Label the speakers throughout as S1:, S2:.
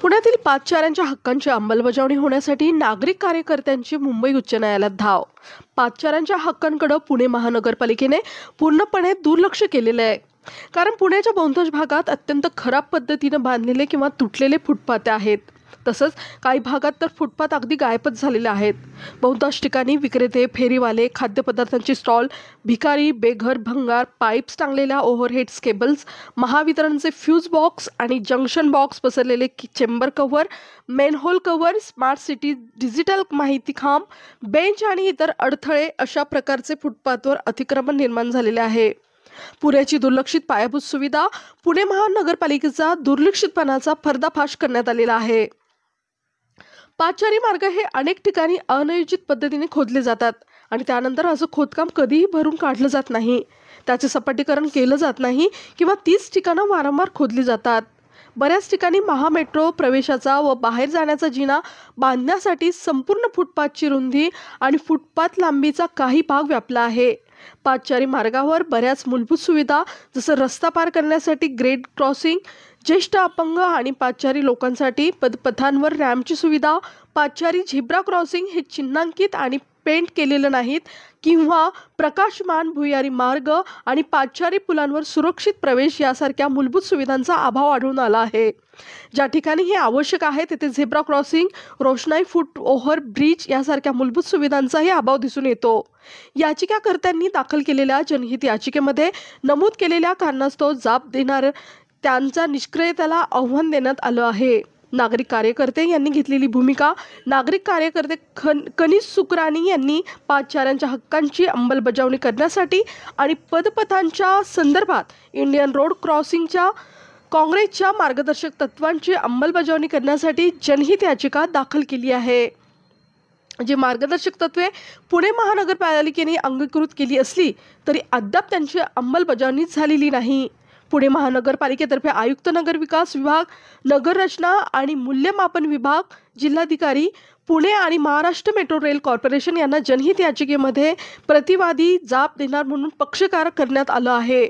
S1: पुण्यातील पादचाऱ्यांच्या हक्कांची अंमलबजावणी होण्यासाठी नागरिक कार्यकर्त्यांची मुंबई उच्च न्यायालयात धाव. पादचाऱ्यांच्या हक्कांकडे पुणे महानगरपालिकेने पूर्णपणे दुर्लक्ष केलेले आहे. कारण पुण्याच्या बहुतांश भागात अत्यंत खराब पद्धतीने बांधलेले किंवा तुटलेले फुटपाथ आहेत. तसंच काही भागात तर फुटपाथ अगदी गायबच झालेले आहेत. बहुतांश ठिकाणी विक्रेते, फेरीवाले, खाद्यपदार्थांचे स्टॉल, भिकारी, बेघर, भंगार, पाईप्स टांगलेल्या ओव्हरहेड्स केबल्स, महावितरणचे फ्यूज बॉक्स आणि जंक्शन बॉक्स पसरलेले chamber cover, manhole cover, smart city digital माहिती खांब, बेंच आणि इतर अडथळे अशा प्रकारचे फुटपाथवर अतिक्रमण निर्माण झालेले आहे. पुण्याची दुर्लक्षित पायाभूत सुविधा, पुणे महानगरपालिकेचा दुर्लक्षितपणाचा पर्दाफाश करण्यात आलेला आहे. पादचारी मार्ग हे अनेक ठिकाणी अनियोजित पद्धतीने खोदले जातात आणि त्यानंतर असं खोदकाम कधीही भरून काढलं जात नाही. त्याचे सपाटीकरण केलं जात नाही किंवा तीच ठिकाणं वारंवार खोदली जातात. बऱ्याच ठिकाणी महामेट्रो प्रवेशाचा व बाहेर जाण्याचा जिना बांधण्यासाठी संपूर्ण फुटपाथची रुंदी आणि फुटपाथ लांबीचा काही भाग व्यापला आहे. पादचारी मार्गावर बऱ्याच मूलभूत सुविधा जसं रस्ता पार करण्यासाठी ग्रेड क्रॉसिंग, ज्येष्ठ अपंग आणि पादचारी लोकांसाठी पदपथांवर रॅम्पची सुविधा, पादचारी झेब्रा क्रॉसिंग हे चिन्हांकित आणि पेंट केलेलं नाहीत किंवा प्रकाशमान भुयारी मार्ग आणि पादचारी पुलांवर सुरक्षित प्रवेश यासारख्या मूलभूत सुविधांचा अभाव आढळून आला आहे. ज्या ठिकाणी हे आवश्यक आहे तेथे झेब्रा क्रॉसिंग, रोषणाई फूट ओव्हर ब्रिज यासारख्या मूलभूत सुविधांचाही अभाव दिसून येतो. याचिकाकर्त्यांनी दाखल केलेल्या जनहित याचिकेमध्ये नमूद केलेल्या कारणास्तव जाब देणार त्यांच्या निष्क्रियतेला आव्हान देण्यात आलं आहे. नागरिक कार्यकर्ते यांनी घेतलेली भूमिका. नागरिक कार्यकर्ते कनिष सुकराणी यांनी पादचाऱ्यांच्या हक्कांची अंमलबजावणी करण्यासाठी आणि पदपथांच्या संदर्भात इंडियन रोड क्रॉसिंगच्या काँग्रेसच्या मार्गदर्शक तत्वांची अंमलबजावणी करण्यासाठी जनहित याचिका दाखल केली आहे. जी मार्गदर्शक तत्वे पुणे महानगरपालिकेने अंगीकृत केली असली तरी अद्याप त्यांची अंमलबजावणी झालेली नाही. पुणे महानगरपालिकेतर्फे आयुक्त नगर विकास विभाग, नगर रचना आणि मूल्यमापन विभाग, जिल्हाधिकारी पुणे आणि महाराष्ट्र मेट्रो रेल कॉर्पोरेशन यांना जनहित याचिकेमध्ये प्रतिवादी जाब देणार म्हणून पक्षकार करण्यात आलं आहे.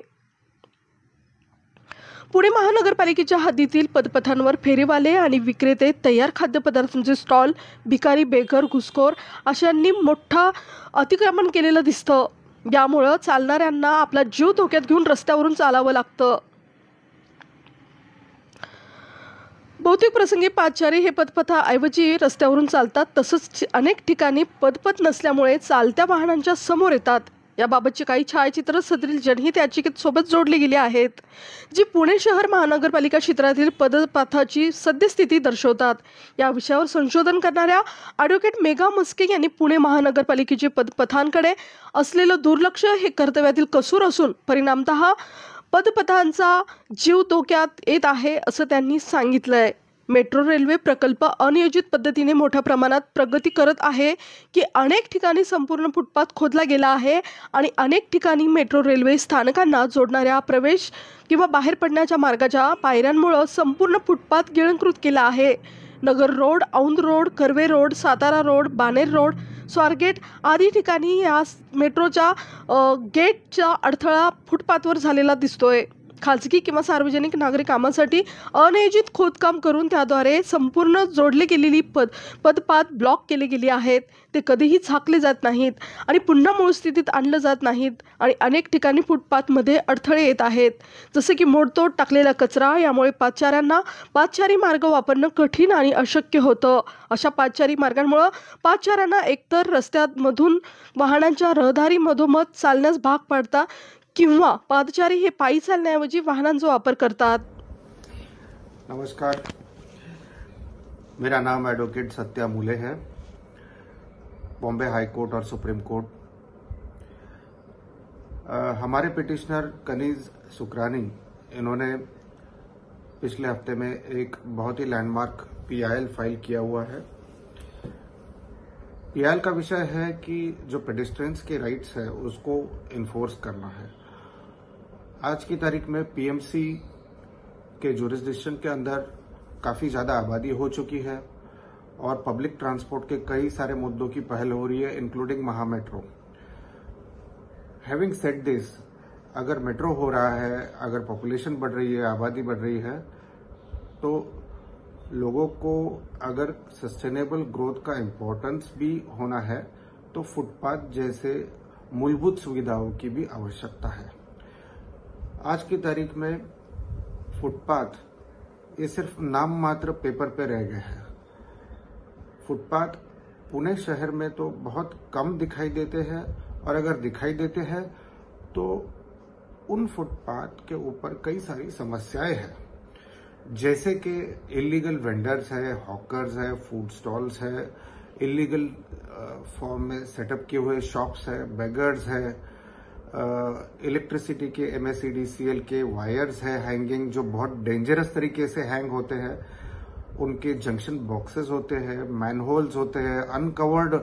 S1: पुणे महानगरपालिकेच्या हद्दीतील पदपथांवर फेरीवाले आणि विक्रेते, तयार खाद्यपदार्थांचे स्टॉल, भिकारी, बेघर, घुसखोर अशांनी मोठा अतिक्रमण केलेलं दिसतं. यामुळं चालणाऱ्यांना आपला जीव धोक्यात घेऊन रस्त्यावरून चालावं लागतं. बहुतेक प्रसंगी पादचारी हे पदपथाऐवजी रस्त्यावरून चालतात. तसंच अनेक ठिकाणी पदपथ नसल्यामुळे चालत्या वाहनांच्या समोर येतात. याबाबतची काही छायाचित्र सदरील जनहित याचिकेत सोबत जोडली गेली आहेत, जी पुणे शहर महानगरपालिका क्षेत्रातील पदपथाची सद्यस्थिती दर्शवतात. या विषयावर संशोधन करणाऱ्या ॲडव्होकेट मेघा मस्के यांनी पुणे महानगरपालिकेचे पदपथांकडे असलेलं दुर्लक्ष हे कर्तव्यातील कसूर असून परिणामतः पदपथांचा जीव धोक्यात येत आहे असं त्यांनी सांगितलंय. मेट्रो रेल्वे प्रकल्प अनियोजित पद्धतीने मोठ्या प्रमाणात प्रगती करत आहे की अनेक ठिकाणी संपूर्ण फुटपाथ खोदला गेला आहे आणि अनेक ठिकाणी मेट्रो रेल्वे स्थानकांना जोडणाऱ्या प्रवेश किंवा बाहेर पडण्याच्या मार्गाच्या पायऱ्यांमुळे संपूर्ण फुटपाथ गिळंकृत केला आहे. Nagar road, Aundh road, Karve road, Satara road, Baner road, Swargate आदी ठिकाणी या मेट्रोच्या गेटचा अडथळा फुटपाथवर झालेला दिसतोय. खाजगी किंवा सार्वजनिक नागरी कामासाठी अनियोजित खोदकाम करून त्याद्वारे संपूर्ण जोडले गेलेली पदपाथ ब्लॉक केले गेले आहेत. ते कधीही झाकले जात नाहीत आणि पुन्हा मूळ स्थितीत आणलं जात नाहीत आणि अनेक ठिकाणी फुटपाथमध्ये अडथळे येत आहेत, जसे की मोडतोड, टाकलेला कचरा. यामुळे पादचाऱ्यांना पादचारी मार्ग वापरणं कठीण आणि अशक्य होतं. अशा पादचारी मार्गांमुळे पादचाऱ्यांना एकतर रस्त्यामधून वाहनांच्या रहदारी मधोमध चालण्यास भाग पाडतात किंवा पादचारी हे पायी चालण्याऐवजी वाहनांचा वापर करतात.
S2: नमस्कार, मेरा नाम एडवोकेट सत्या मूले है, बॉम्बे हाई कोर्ट और सुप्रीम कोर्ट. हमारे पिटिशनर कनिज सुकरानी, इन्होंने पिछले हफ्ते में एक बहुत ही लैंडमार्क PIL फाइल किया हुआ है. PIL का विषय है कि जो पेडेस्ट्रियंस के राइट्स है उसको इन्फोर्स करना है. आज की तारीख में PMC के जुरिस्डिक्शन के अंदर काफ़ी ज़्यादा आबादी हो चुकी है और पब्लिक ट्रांसपोर्ट के कई सारे मुद्दों की पहल हो रही है, including Mahametro. Having said this, अगर मेट्रो हो रहा है, अगर पॉपुलेशन बढ़ रही है, आबादी बढ़ रही है, तो लोगों को अगर सस्टेनेबल ग्रोथ का इम्पोर्टेंस भी होना है तो फुटपाथ जैसे मूलभूत सुविधाओं की भी आवश्यकता है। आज की तारीख में फुटपाथ ये सिर्फ नाम मात्र पेपर पे रह गए हैं। फुटपाथ पुणे शहर में तो बहुत कम दिखाई देते हैं, और अगर दिखाई देते हैं तो उन फुटपाथ के ऊपर कई सारी समस्याएं हैं, जैसे कि इलीगल वेंडर्स है, हॉकर्स है, फूड स्टॉल्स है, इलीगल फॉर्म में सेटअप किए हुए शॉप्स है, बेगर्स है, इलेक्ट्रिसिटी के MSEDCL के वायर्स है हैंगिंग, जो बहुत डेंजरस तरीके से हैंग होते हैं, उनके जंक्शन बॉक्सेस होते हैं, मैनहोल्स होते हैं, अनकवर्ड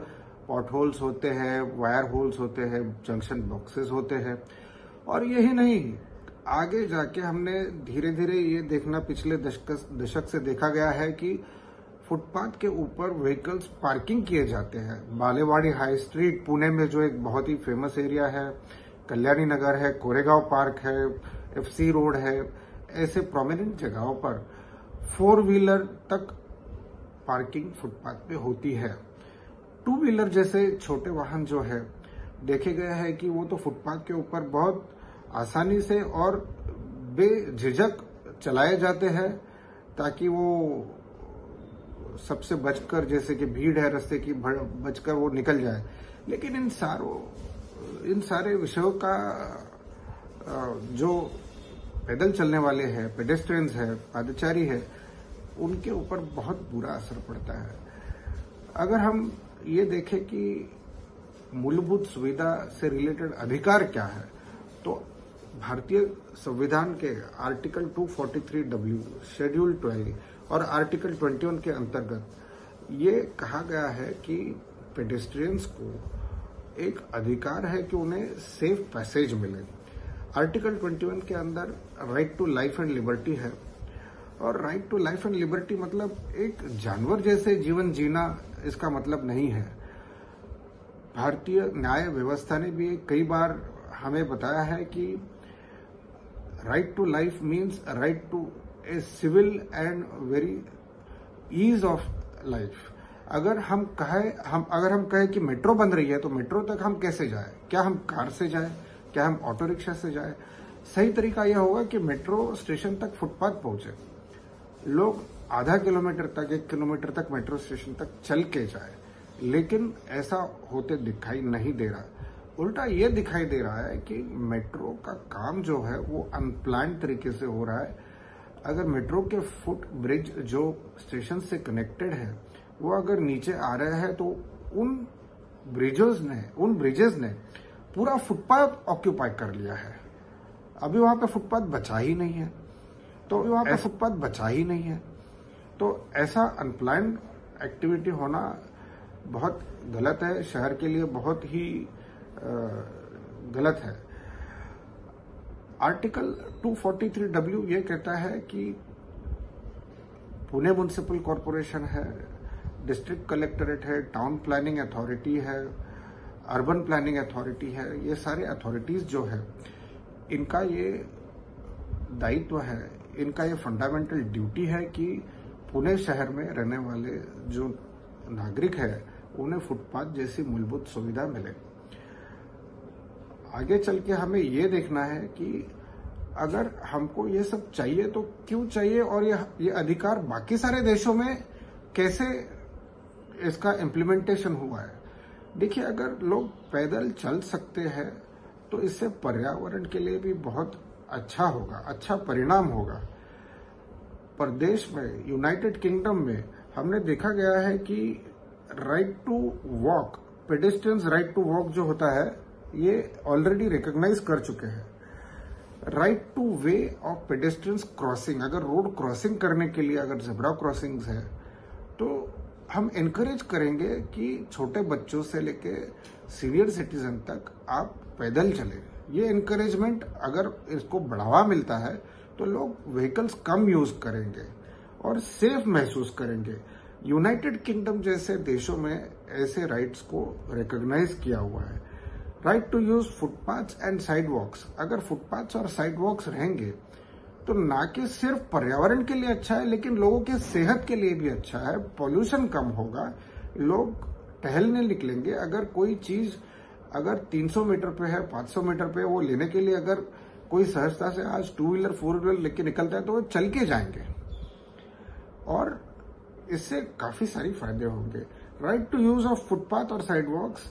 S2: पॉट होल्स होते हैं, वायर होल्स होते हैं, जंक्शन बॉक्सेस होते हैं। और यही नहीं, आगे जाके हमने धीरे धीरे ये देखना पिछले दशक से देखा गया है कि फुटपाथ के ऊपर व्हीकल्स पार्किंग किए जाते हैं। बालेवाड़ी हाई स्ट्रीट पुणे में जो एक बहुत ही फेमस एरिया है, कल्याणी नगर है, कोरेगांव पार्क है, FC रोड है, ऐसे प्रोमिनेंट जगहों पर 4 व्हीलर तक पार्किंग फुटपाथ पे होती है। 2 व्हीलर जैसे छोटे वाहन जो है, देखे गए हैं कि वो तो फुटपाथ के ऊपर बहुत आसानी से और बेझिझक चलाए जाते हैं, ताकि वो सबसे बचकर, जैसे कि भीड़ है रास्ते की, बचकर वो निकल जाए। लेकिन इन सारे विषयों का जो पैदल चलने वाले हैं, पेडेस्ट्रियंस है, पादचारी है, उनके ऊपर बहुत बुरा असर पड़ता है। अगर हम ये देखें कि मूलभूत सुविधा से रिलेटेड अधिकार क्या है, तो भारतीय संविधान के आर्टिकल 243W, शेड्यूल 12 और आर्टिकल 21 के अंतर्गत ये कहा गया है कि पेडेस्ट्रियंस को एक अधिकार है कि उन्हें सेफ पैसेज मिले। आर्टिकल 21 के अंदर right to life and liberty है, और right to life and liberty मतलब एक जानवर जैसे जीवन जीना इसका मतलब नहीं है। भारतीय न्याय व्यवस्था ने भी कई बार हमें बताया है कि right to life means right to a civil and very ease of life. अगर हम कहें कि मेट्रो बन रही है, तो मेट्रो तक हम कैसे जाए? क्या हम कार से जाए? क्या हम ऑटो रिक्शा से जाए? सही तरीका यह होगा कि मेट्रो स्टेशन तक फुटपाथ पहुंचे, लोग आधा किलोमीटर तक, 1 किलोमीटर तक मेट्रो स्टेशन तक चल के जाए। लेकिन ऐसा होते दिखाई नहीं दे रहा। उल्टा ये दिखाई दे रहा है कि मेट्रो का काम जो है वो अनप्लान्ड तरीके से हो रहा है। अगर मेट्रो के फुट ब्रिज जो स्टेशन से कनेक्टेड है, वो अगर नीचे आ रहे हैं, तो उन ब्रिजेस ने पूरा फुटपाथ ऑक्यूपाई कर लिया है। अभी वहां पे फुटपाथ बचा ही नहीं है। तो ऐसा अनप्लान्ड एक्टिविटी होना बहुत गलत है, शहर के लिए बहुत ही गलत है। आर्टिकल 243W ये कहता है कि पुणे म्युनिसिपल कॉरपोरेशन है, डिस्ट्रिक्ट कलेक्टरेट है, टाउन प्लानिंग अथॉरिटी है, अर्बन प्लानिंग अथॉरिटी है, ये सारे अथॉरिटीज जो है, इनका ये दायित्व है, इनका ये फंडामेंटल ड्यूटी है कि पुणे शहर में रहने वाले जो नागरिक है, उन्हें फुटपाथ जैसी मूलभूत सुविधा मिले। आगे चल के हमें ये देखना है कि अगर हमको ये सब चाहिए तो क्यों चाहिए, और ये अधिकार बाकी सारे देशों में कैसे इसका इम्प्लीमेंटेशन हुआ है। देखिए, अगर लोग पैदल चल सकते हैं तो इससे पर्यावरण के लिए भी बहुत अच्छा होगा, अच्छा परिणाम होगा। प्रदेश में, यूनाइटेड किंगडम में हमने देखा गया है कि right to walk, pedestrians right to walk जो होता है, ये ऑलरेडी रिकॉग्नाइज कर चुके हैं। Right to way of pedestrians crossing, अगर रोड क्रॉसिंग करने के लिए अगर जेब्रा क्रॉसिंग्स है, तो हम एनकरेज करेंगे कि छोटे बच्चों से लेके सीनियर सिटीजन तक आप पैदल चलें। ये एनकरेजमेंट, अगर इसको बढ़ावा मिलता है तो लोग व्हीकल्स कम यूज करेंगे और सेफ महसूस करेंगे। यूनाइटेड किंगडम जैसे देशों में ऐसे राइट्स को रिकॉग्नाइज किया हुआ है। Right to use footpaths and sidewalks, अगर फुटपाथ्स और साइडवॉक्स रहेंगे तो ना कि सिर्फ पर्यावरण के लिए अच्छा है, लेकिन लोगों की सेहत के लिए भी अच्छा है। पॉल्यूशन कम होगा, लोग टहलने निकलेंगे। अगर कोई चीज अगर 300 मीटर पे है, 500 मीटर पे, वो लेने के लिए अगर कोई सहजता से आज 2 व्हीलर 4 व्हीलर लेके निकलता है तो वो चल के जाएंगे और इससे काफी सारी फायदे होंगे। Right to use of footpath और sidewalks,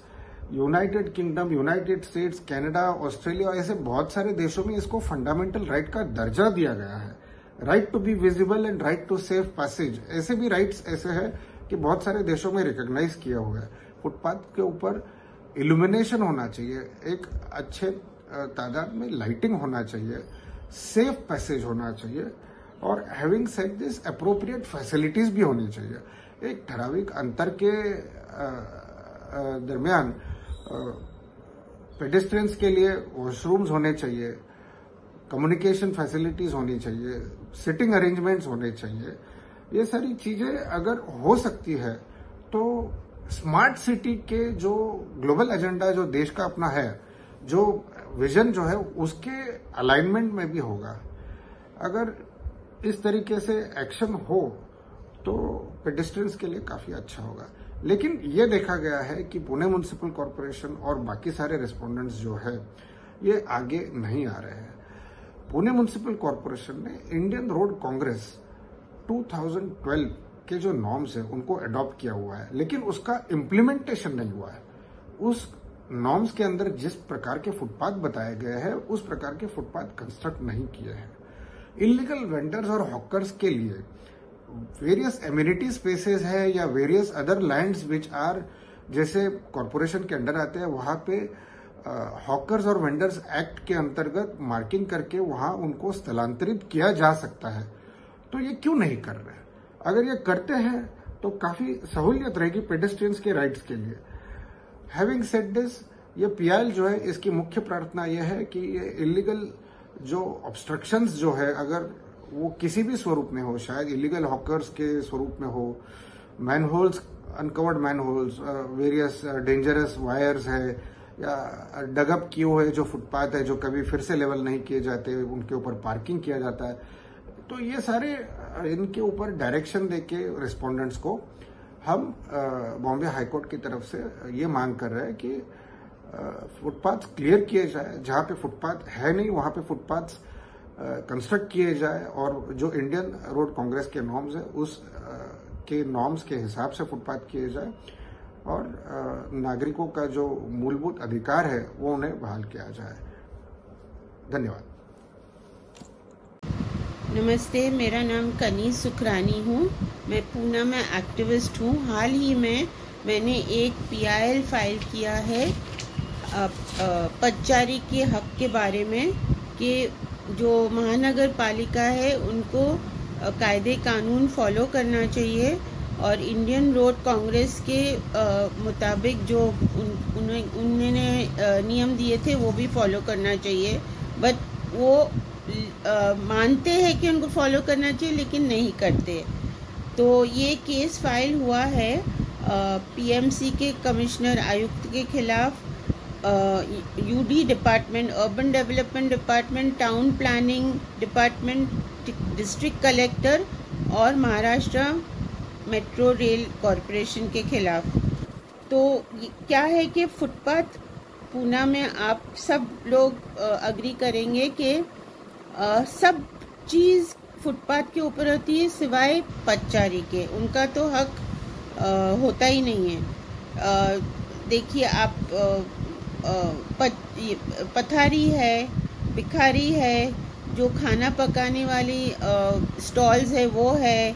S2: United Kingdom, United States, Canada, Australia, ऐसे बहुत सारे देशों में इसको फंडामेंटल राइट का दर्जा दिया गया है। Right to be visible and right to safe passage, ऐसे भी राइट्स ऐसे है कि बहुत सारे देशों में रिकॉग्नाइज किया हुआ है। फुटपाथ के ऊपर इल्यूमिनेशन होना चाहिए, एक अच्छे तादाद में लाइटिंग होना चाहिए, सेफ पैसेज होना चाहिए और having said this appropriate facilities भी होनी चाहिए। एक ठराविक अंतर के दरमियान पेडेस्ट्रियंस के लिए वॉशरूम्स होने चाहिए, कम्युनिकेशन फैसिलिटीज होनी चाहिए, सिटिंग अरेंजमेंट्स होने चाहिए। ये सारी चीजें अगर हो सकती है तो स्मार्ट सिटी के जो ग्लोबल एजेंडा जो देश का अपना है, जो विजन जो है, उसके अलाइनमेंट में भी होगा। अगर इस तरीके से एक्शन हो तो पेडेस्ट्रियंस के लिए काफी अच्छा होगा। लेकिन ये देखा गया है कि पुणे म्युनिसिपल कॉर्पोरेशन और बाकी सारे रिस्पोंडेंट्स जो है ये आगे नहीं आ रहे हैं। पुणे म्युनिसिपल कॉर्पोरेशन ने इंडियन रोड कांग्रेस 2012 के जो नॉर्म्स है उनको अडॉप्ट किया हुआ है, लेकिन उसका इम्प्लीमेंटेशन नहीं हुआ है। उस नॉर्म्स के अंदर जिस प्रकार के फुटपाथ बताए गए हैं उस प्रकार के फुटपाथ कंस्ट्रक्ट नहीं किए हैं। इलीगल वेंडर्स और हॉकर्स के लिए वेरियस एम्यूनिटी स्पेसेस है या various other lands which are जैसे कॉर्पोरेशन के अंडर आते हैं, वहां पे हॉकर्स और वेंडर्स एक्ट के अंतर्गत मार्किंग करके वहां उनको स्थलांतरित किया जा सकता है। तो ये क्यों नहीं कर रहे? अगर ये करते हैं तो काफी सहूलियत रहेगी पेडेस्ट्रियंस के राइट्स के लिए। हैविंग सेड दिस, ये पीआईएल जो है इसकी मुख्य प्रार्थना यह है कि ये इलीगल जो ऑब्स्ट्रक्शंस जो है, अगर वो किसी भी स्वरूप में हो, शायद इलीगल हॉकर्स के स्वरूप में हो, manholes, uncovered manholes, various dangerous wires है या डगअप किए हुए जो फुटपाथ है जो कभी फिर से लेवल नहीं किए जाते, उनके ऊपर पार्किंग किया जाता है, तो ये सारे इनके ऊपर डायरेक्शन देके रिस्पोंडेंट्स को हम बॉम्बे हाईकोर्ट की तरफ से ये मांग कर रहे हैं कि फुटपाथ क्लियर किए जाए, जहां पे फुटपाथ है नहीं वहां पे फुटपाथ कंस्ट्रक्ट किए जाए और जो इंडियन रोड कांग्रेस के नॉर्म्स है उस के नॉर्म्स के हिसाब से फुटपाथ किए जाए और नागरिकों का जो मूलभूत अधिकार है वो उन्हें बहाल किया जाए। धन्यवाद।
S3: नमस्ते, मेरा नाम कनीज सुखरानी हूँ। मैं पूना में एक्टिविस्ट हूँ। हाल ही में मैंने एक पीआईएल फाइल किया है पदचारी के हक के बारे में कि जो महानगर पालिका है उनको कायदे कानून फॉलो करना चाहिए और इंडियन रोड कांग्रेस के मुताबिक जो उन्होंने नियम दिए थे वो भी फॉलो करना चाहिए। बट वो मानते हैं कि उनको फॉलो करना चाहिए लेकिन नहीं करते। तो ये केस फाइल हुआ है पीएमसी के कमिश्नर आयुक्त के खिलाफ, UD department, urban development department, town planning department, district collector और महाराष्ट्र मेट्रो रेल कॉरपोरेशन के खिलाफ। तो क्या है कि फुटपाथ पूना में आप सब लोग अग्री करेंगे कि सब चीज़ फुटपाथ के ऊपर होती है सिवाय पदचारी के। उनका तो हक होता ही नहीं है। देखिए आप पथारी है, भिखारी है, जो खाना पकाने वाली स्टॉल्स है वो है,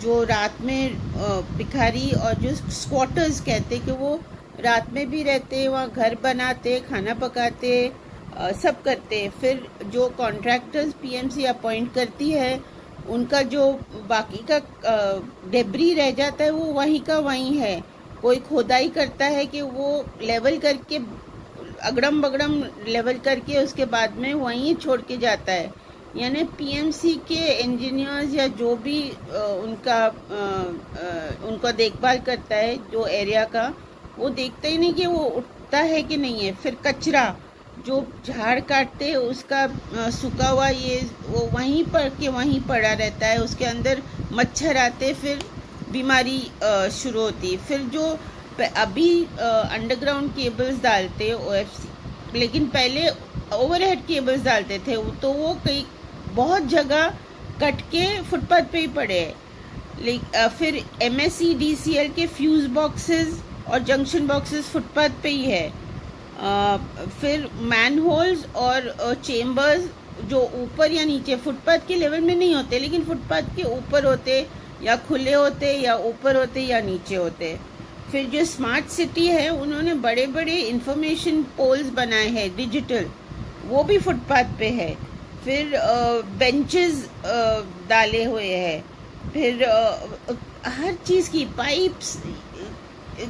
S3: जो रात में भिखारी और जो स्क्वाटर्स कहते कि वो रात में भी रहते, वहाँ घर बनाते, खाना पकाते, सब करते। फिर जो कॉन्ट्रैक्टर्स पीएमसी अपॉइंट करती है उनका जो बाकी का डेब्री रह जाता है वो वहीं का वहीं है। कोई खोदाई करता है कि वो लेवल करके अगड़म बगड़म लेवल करके उसके बाद में वहीं छोड़ के जाता है। यानी पीएमसी के इंजीनियर्स या जो भी उनका देखभाल करता है जो एरिया का, वो देखता ही नहीं कि वो उठता है कि नहीं है। फिर कचरा जो झाड़ काटते हैं उसका सूखा हुआ ये वो वहीं पर के वहीं पड़ा रहता है, उसके अंदर मच्छर आते, फिर बीमारी शुरू होती है। फिर जो अभी अंडरग्राउंड केबल्स डालते हैं OFC, लेकिन पहले ओवरहेड केबल्स डालते थे, तो वो कई बहुत जगह कट के फुटपाथ पे ही पड़े हैं। फिर MSC DCL के फ्यूज बॉक्सेस और जंक्शन बॉक्सेस फुटपाथ पे ही है। फिर मैनहोल्स और चेम्बर्स जो ऊपर या नीचे फुटपाथ के लेवल में नहीं होते, लेकिन फुटपाथ के ऊपर होते या खुले होते या ऊपर होते या नीचे होते। फिर जो स्मार्ट सिटी है उन्होंने बड़े बड़े इंफॉर्मेशन पोल्स बनाए हैं डिजिटल, वो भी फुटपाथ पे है। फिर बेंचेस डाले हुए हैं। फिर हर चीज़ की पाइप्स,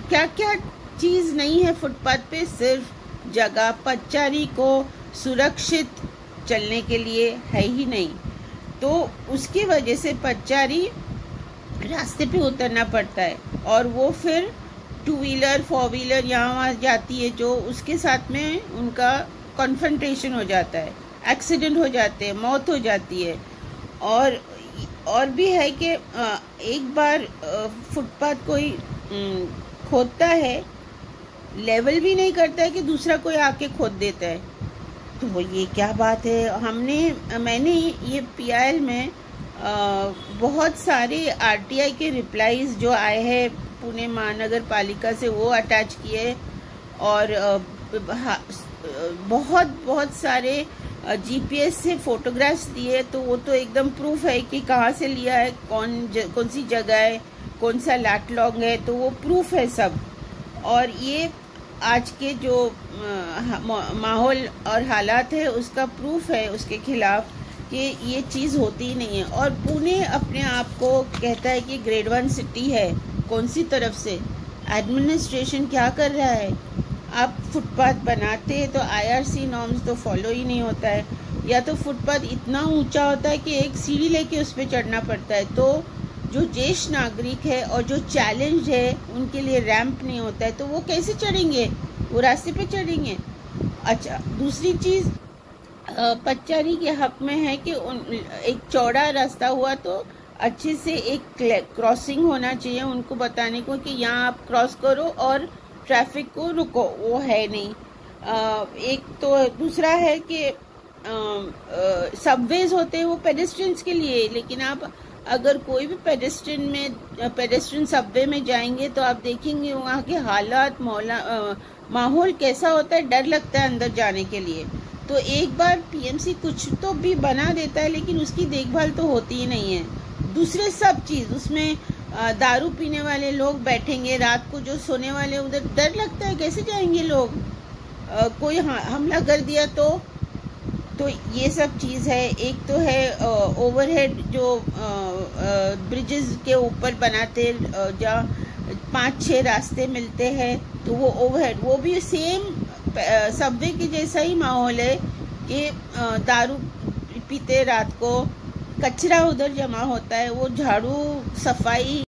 S3: क्या क्या चीज़ नहीं है फुटपाथ पे, सिर्फ जगह पथचारी को सुरक्षित चलने के लिए है ही नहीं। तो उसकी वजह से पथचारी रास्ते पे उतरना पड़ता है, और वो फिर 2 व्हीलर 4 व्हीलर यहाँ वहाँ जाती है, जो उसके साथ में उनका कॉन्फ्रंटेशन हो जाता है, एक्सीडेंट हो जाते हैं, मौत हो जाती है। और भी है कि एक बार फुटपाथ कोई खोदता है, लेवल भी नहीं करता है कि दूसरा कोई आके खोद देता है। तो ये क्या बात है। मैंने ये PIL में बहुत सारे RTI के रिप्लाईज जो आए हैं पुणे महानगर पालिका से वो अटैच किए, और बहुत सारे GPS से फोटोग्राफ्स दिए। तो वो तो एकदम प्रूफ है कि कहाँ से लिया है, कौन सी जगह है, कौन सा लैटलॉग है, तो वो प्रूफ है सब। और ये आज के जो माहौल और हालात है उसका प्रूफ है उसके खिलाफ कि ये चीज़ होती ही नहीं है। और पुणे अपने आप को कहता है कि ग्रेड 1 सिटी है। कौन सी तरफ से? एडमिनिस्ट्रेशन क्या कर रहा है? आप फुटपाथ बनाते हैं तो IRC नॉर्म्स तो फॉलो ही नहीं होता है, या तो फुटपाथ इतना ऊंचा होता है कि एक सीढ़ी लेके उस पर चढ़ना पड़ता है। तो जो ज्येष्ठ नागरिक है और जो चैलेंज है उनके लिए रैंप नहीं होता है, तो वो कैसे चढ़ेंगे? वो रास्ते पे चढ़ेंगे। अच्छा, दूसरी चीज़ पथचारी के हक में है कि एक चौड़ा रास्ता हुआ तो अच्छे से एक क्रॉसिंग होना चाहिए, उनको बताने को कि यहाँ आप क्रॉस करो और ट्रैफिक को रुको, वो है नहीं। एक तो दूसरा है कि सबवेज होते हैं वो पेडेस्ट्रियंस के लिए, लेकिन आप अगर कोई भी पेडेस्ट्रियन सबवे में जाएंगे तो आप देखेंगे वहाँ के हालात माहौल कैसा होता है, डर लगता है अंदर जाने के लिए। तो एक बार PMC कुछ तो भी बना देता है, लेकिन उसकी देखभाल तो होती ही नहीं है। दूसरे सब चीज़ उसमें दारू पीने वाले लोग बैठेंगे, रात को जो सोने वाले, उधर डर लगता है कैसे जाएंगे लोग। कोई हमला कर दिया तो ये सब चीज़ है। एक तो है ओवरहेड जो ब्रिजेस के ऊपर बनाते, जहाँ 5-6 रास्ते मिलते हैं, तो वो ओवरहेड, वो भी सेम सबवे के जैसा ही माहौल है कि दारू पीते रात को, कचरा उधर जमा होता है, वो झाड़ू सफाई